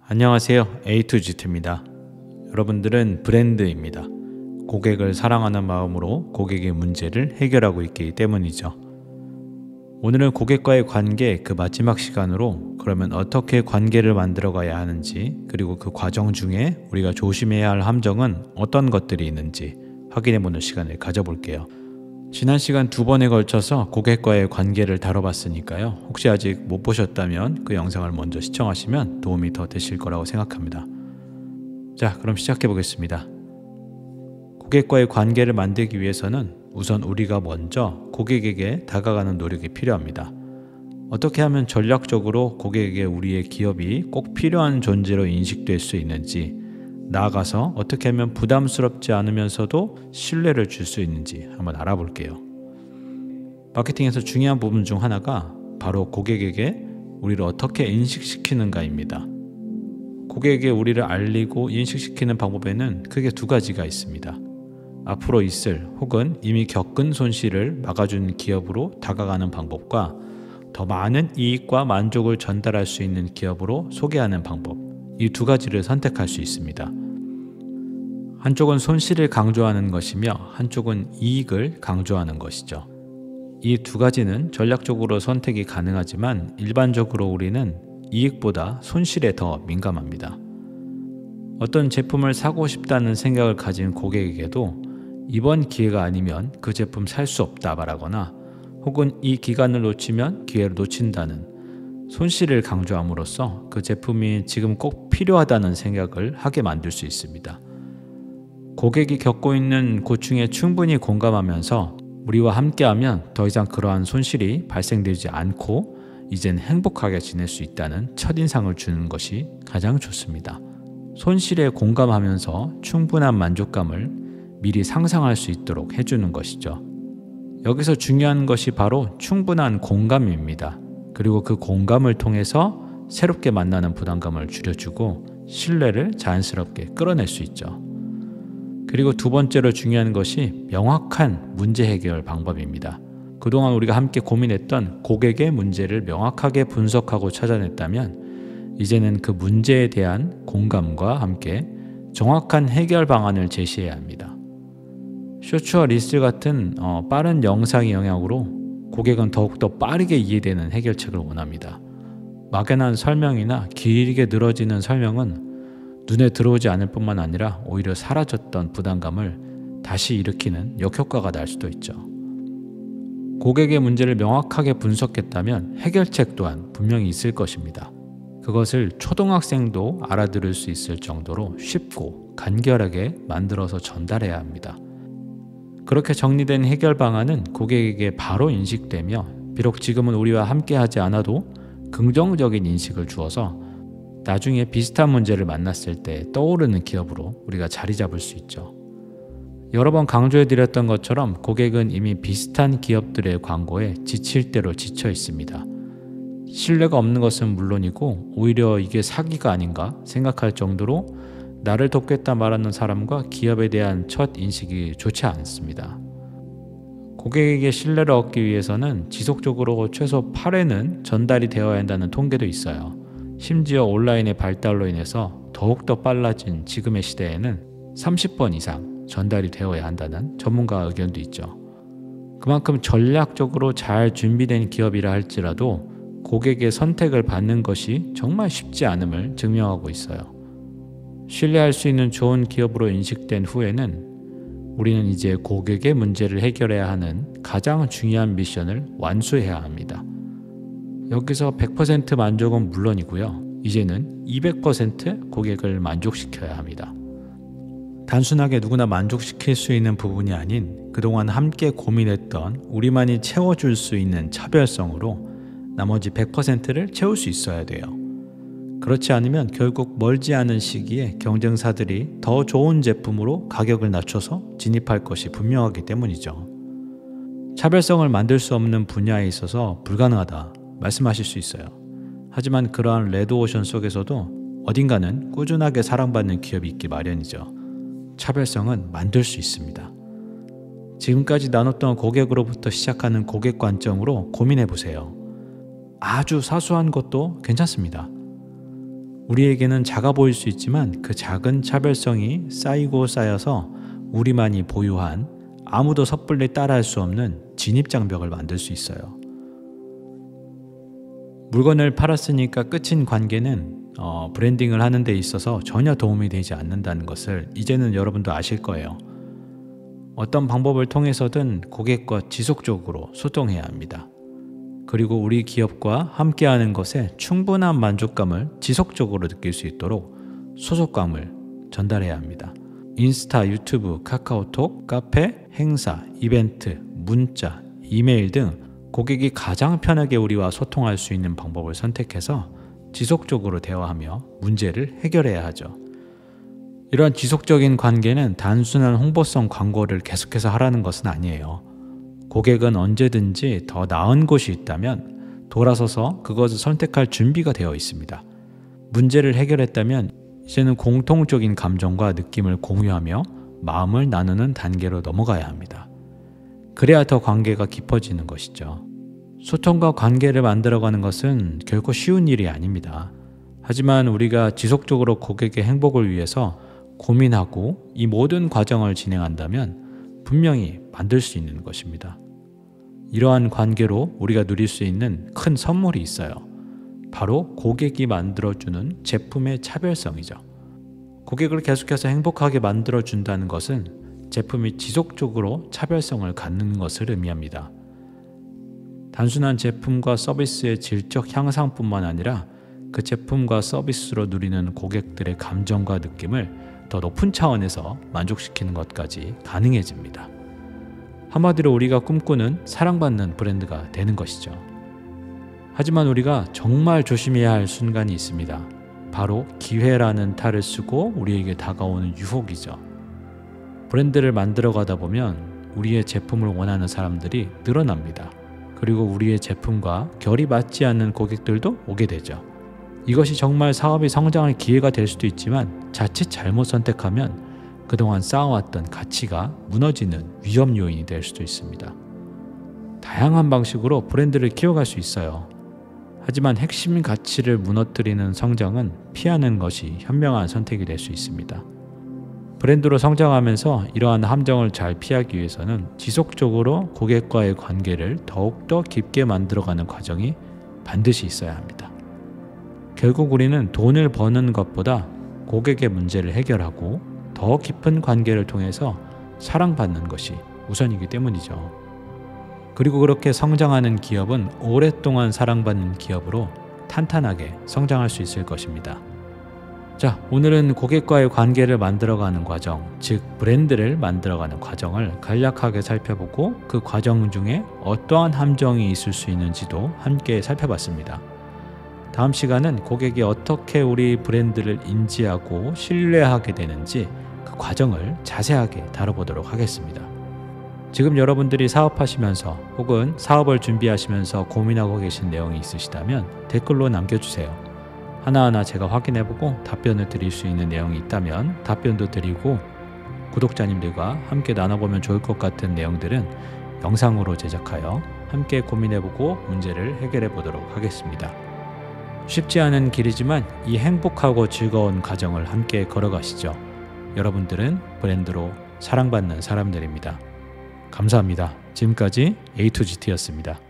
안녕하세요. A2G입니다. 여러분들은 브랜드입니다. 고객을 사랑하는 마음으로 고객의 문제를 해결하고 있기 때문이죠. 오늘은 고객과의 관계 그 마지막 시간으로 그러면 어떻게 관계를 만들어 가야 하는지, 그리고 그 과정 중에 우리가 조심해야 할 함정은 어떤 것들이 있는지 확인해보는 시간을 가져볼게요. 지난 시간 2번에 걸쳐서 고객과의 관계를 다뤄봤으니까요. 혹시 아직 못 보셨다면 그 영상을 먼저 시청하시면 도움이 더 되실 거라고 생각합니다. 자, 그럼 시작해 보겠습니다. 고객과의 관계를 만들기 위해서는 우선 우리가 먼저 고객에게 다가가는 노력이 필요합니다. 어떻게 하면 전략적으로 고객에게 우리의 기업이 꼭 필요한 존재로 인식될 수 있는지, 나아가서 어떻게 하면 부담스럽지 않으면서도 신뢰를 줄 수 있는지 한번 알아볼게요. 마케팅에서 중요한 부분 중 하나가 바로 고객에게 우리를 어떻게 인식시키는가입니다. 고객에게 우리를 알리고 인식시키는 방법에는 크게 2가지가 있습니다. 앞으로 있을 혹은 이미 겪은 손실을 막아주는 기업으로 다가가는 방법과 더 많은 이익과 만족을 전달할 수 있는 기업으로 소개하는 방법, 이 2가지를 선택할 수 있습니다. 한쪽은 손실을 강조하는 것이며 한쪽은 이익을 강조하는 것이죠. 이 2가지는 전략적으로 선택이 가능하지만 일반적으로 우리는 이익보다 손실에 더 민감합니다. 어떤 제품을 사고 싶다는 생각을 가진 고객에게도 이번 기회가 아니면 그 제품 살 수 없다 말하거나, 혹은 이 기간을 놓치면 기회를 놓친다는 손실을 강조함으로써 그 제품이 지금 꼭 필요하다는 생각을 하게 만들 수 있습니다. 고객이 겪고 있는 고충에 충분히 공감하면서 우리와 함께하면 더 이상 그러한 손실이 발생되지 않고 이젠 행복하게 지낼 수 있다는 첫인상을 주는 것이 가장 좋습니다. 손실에 공감하면서 충분한 만족감을 미리 상상할 수 있도록 해주는 것이죠. 여기서 중요한 것이 바로 충분한 공감입니다. 그리고 그 공감을 통해서 새롭게 만나는 부담감을 줄여주고 신뢰를 자연스럽게 끌어낼 수 있죠. 그리고 2번째로 중요한 것이 명확한 문제 해결 방법입니다. 그동안 우리가 함께 고민했던 고객의 문제를 명확하게 분석하고 찾아냈다면 이제는 그 문제에 대한 공감과 함께 정확한 해결 방안을 제시해야 합니다. 쇼츠와 릴스 같은 빠른 영상의 영향으로 고객은 더욱더 빠르게 이해되는 해결책을 원합니다. 막연한 설명이나 길게 늘어지는 설명은 눈에 들어오지 않을 뿐만 아니라 오히려 사라졌던 부담감을 다시 일으키는 역효과가 날 수도 있죠. 고객의 문제를 명확하게 분석했다면 해결책 또한 분명히 있을 것입니다. 그것을 초등학생도 알아들을 수 있을 정도로 쉽고 간결하게 만들어서 전달해야 합니다. 그렇게 정리된 해결 방안은 고객에게 바로 인식되며, 비록 지금은 우리와 함께하지 않아도 긍정적인 인식을 주어서 나중에 비슷한 문제를 만났을 때 떠오르는 기업으로 우리가 자리 잡을 수 있죠. 여러 번 강조해드렸던 것처럼 고객은 이미 비슷한 기업들의 광고에 지칠 대로 지쳐 있습니다. 신뢰가 없는 것은 물론이고 오히려 이게 사기가 아닌가 생각할 정도로 나를 돕겠다 말하는 사람과 기업에 대한 첫 인식이 좋지 않습니다. 고객에게 신뢰를 얻기 위해서는 지속적으로 최소 8회는 전달이 되어야 한다는 통계도 있어요. 심지어 온라인의 발달로 인해서 더욱더 빨라진 지금의 시대에는 30번 이상 전달이 되어야 한다는 전문가 의견도 있죠. 그만큼 전략적으로 잘 준비된 기업이라 할지라도 고객의 선택을 받는 것이 정말 쉽지 않음을 증명하고 있어요. 신뢰할 수 있는 좋은 기업으로 인식된 후에는 우리는 이제 고객의 문제를 해결해야 하는 가장 중요한 미션을 완수해야 합니다. 여기서 100% 만족은 물론이고요. 이제는 200% 고객을 만족시켜야 합니다. 단순하게 누구나 만족시킬 수 있는 부분이 아닌 그동안 함께 고민했던 우리만이 채워줄 수 있는 차별성으로 나머지 100%를 채울 수 있어야 돼요. 그렇지 않으면 결국 멀지 않은 시기에 경쟁사들이 더 좋은 제품으로 가격을 낮춰서 진입할 것이 분명하기 때문이죠. 차별성을 만들 수 없는 분야에 있어서 불가능하다 말씀하실 수 있어요. 하지만 그러한 레드오션 속에서도 어딘가는 꾸준하게 사랑받는 기업이 있기 마련이죠. 차별성은 만들 수 있습니다. 지금까지 나눴던 고객으로부터 시작하는 고객 관점으로 고민해 보세요. 아주 사소한 것도 괜찮습니다. 우리에게는 작아 보일 수 있지만 그 작은 차별성이 쌓이고 쌓여서 우리만이 보유한 아무도 섣불리 따라할 수 없는 진입장벽을 만들 수 있어요. 물건을 팔았으니까 끝인 관계는 브랜딩을 하는 데 있어서 전혀 도움이 되지 않는다는 것을 이제는 여러분도 아실 거예요. 어떤 방법을 통해서든 고객과 지속적으로 소통해야 합니다. 그리고 우리 기업과 함께하는 것에 충분한 만족감을 지속적으로 느낄 수 있도록 소속감을 전달해야 합니다. 인스타, 유튜브, 카카오톡, 카페, 행사, 이벤트, 문자, 이메일 등 고객이 가장 편하게 우리와 소통할 수 있는 방법을 선택해서 지속적으로 대화하며 문제를 해결해야 하죠. 이러한 지속적인 관계는 단순한 홍보성 광고를 계속해서 하라는 것은 아니에요. 고객은 언제든지 더 나은 곳이 있다면 돌아서서 그것을 선택할 준비가 되어 있습니다. 문제를 해결했다면 이제는 공통적인 감정과 느낌을 공유하며 마음을 나누는 단계로 넘어가야 합니다. 그래야 더 관계가 깊어지는 것이죠. 소통과 관계를 만들어가는 것은 결코 쉬운 일이 아닙니다. 하지만 우리가 지속적으로 고객의 행복을 위해서 고민하고 이 모든 과정을 진행한다면 분명히 만들 수 있는 것입니다. 이러한 관계로 우리가 누릴 수 있는 큰 선물이 있어요. 바로 고객이 만들어주는 제품의 차별성이죠. 고객을 계속해서 행복하게 만들어준다는 것은 제품이 지속적으로 차별성을 갖는 것을 의미합니다. 단순한 제품과 서비스의 질적 향상뿐만 아니라 그 제품과 서비스로 누리는 고객들의 감정과 느낌을 더 높은 차원에서 만족시키는 것까지 가능해집니다. 한마디로 우리가 꿈꾸는 사랑받는 브랜드가 되는 것이죠. 하지만 우리가 정말 조심해야 할 순간이 있습니다. 바로 기회라는 탈을 쓰고 우리에게 다가오는 유혹이죠. 브랜드를 만들어 가다 보면 우리의 제품을 원하는 사람들이 늘어납니다. 그리고 우리의 제품과 결이 맞지 않는 고객들도 오게 되죠. 이것이 정말 사업이 성장할 기회가 될 수도 있지만 자칫 잘못 선택하면 그동안 쌓아왔던 가치가 무너지는 위험 요인이 될 수도 있습니다. 다양한 방식으로 브랜드를 키워갈 수 있어요. 하지만 핵심 가치를 무너뜨리는 성장은 피하는 것이 현명한 선택이 될 수 있습니다. 브랜드로 성장하면서 이러한 함정을 잘 피하기 위해서는 지속적으로 고객과의 관계를 더욱더 깊게 만들어가는 과정이 반드시 있어야 합니다. 결국 우리는 돈을 버는 것보다 고객의 문제를 해결하고 더 깊은 관계를 통해서 사랑받는 것이 우선이기 때문이죠. 그리고 그렇게 성장하는 기업은 오랫동안 사랑받는 기업으로 탄탄하게 성장할 수 있을 것입니다. 자, 오늘은 고객과의 관계를 만들어가는 과정, 즉 브랜드를 만들어가는 과정을 간략하게 살펴보고 그 과정 중에 어떠한 함정이 있을 수 있는지도 함께 살펴봤습니다. 다음 시간은 고객이 어떻게 우리 브랜드를 인지하고 신뢰하게 되는지 그 과정을 자세하게 다뤄보도록 하겠습니다. 지금 여러분들이 사업하시면서 혹은 사업을 준비하시면서 고민하고 계신 내용이 있으시다면 댓글로 남겨주세요. 하나하나 제가 확인해보고 답변을 드릴 수 있는 내용이 있다면 답변도 드리고, 구독자님들과 함께 나눠보면 좋을 것 같은 내용들은 영상으로 제작하여 함께 고민해보고 문제를 해결해보도록 하겠습니다. 쉽지 않은 길이지만 이 행복하고 즐거운 과정을 함께 걸어가시죠. 여러분들은 브랜드로 사랑받는 사람들입니다. 감사합니다. 지금까지 A2GT였습니다.